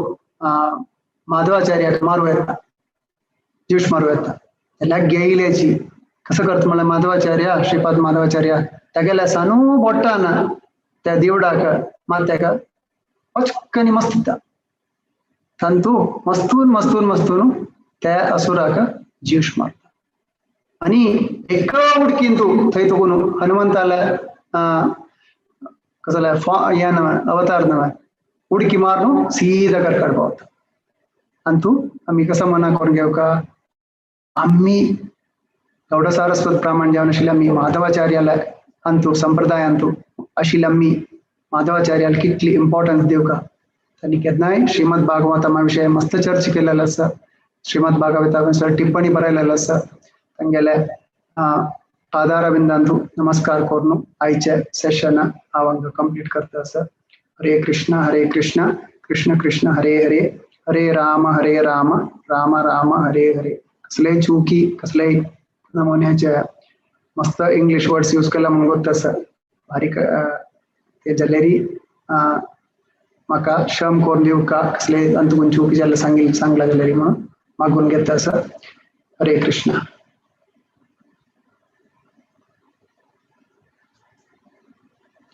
माधवाचार्याक मारूं येता जीश मारूं येता जाल्यार गेयल्याची कसं करता म्हळ्यार माधवाचार्य श्रीपाद माधवाचार्य तेगेल्या सानू बोट्टान त्या दिवडाक मात तेका पचकनी मस्त दिता तंतू मस्तून त्या असुराक जीश मारता आनी एका उडकीन तू थंय तुकून हनुमंताले कसले हे नव्हे अवतार नव्हे उडकी मारून सीधा करकड पावता आनी तू आमी कसं मना करून घेवका आम्ही गौड सारस्वत ब्राह्मण जेवण आशिल्ले आम्ही माधवाचार्याला अंतू संप्रदाय अंतू आशिल्ले आम्ही माधवाचार्याला कितली इम्पॉर्टन्स दिवका त्यांनी केन्नाय श्रीमद भागवता विषय मस्त चर्चा केलेला आसा श्रीमद भागवता टिप्पणी बरयलेली आसा तांगेले पादारविंदांतू नमस्कार करून आयचे सेशन हांव कंप्लीट करता आसा हरे कृष्ण कृष्ण कृष्ण हरे हरे हरे राम राम राम हरे हरे कसले चुकी कसले नमुन्याचे मस्त इंग्लिश वर्ड्स यूज केला म्हणून गोत आसा बारीक ते जाल्यारी म्हाका क्षम करून दिवका कसले अंतकून चुकी जाल्यार सांगला जाल्यारी म्हणून मागून घेता आसा हरे कृष्ण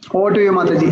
ओवर टू यू माताजी.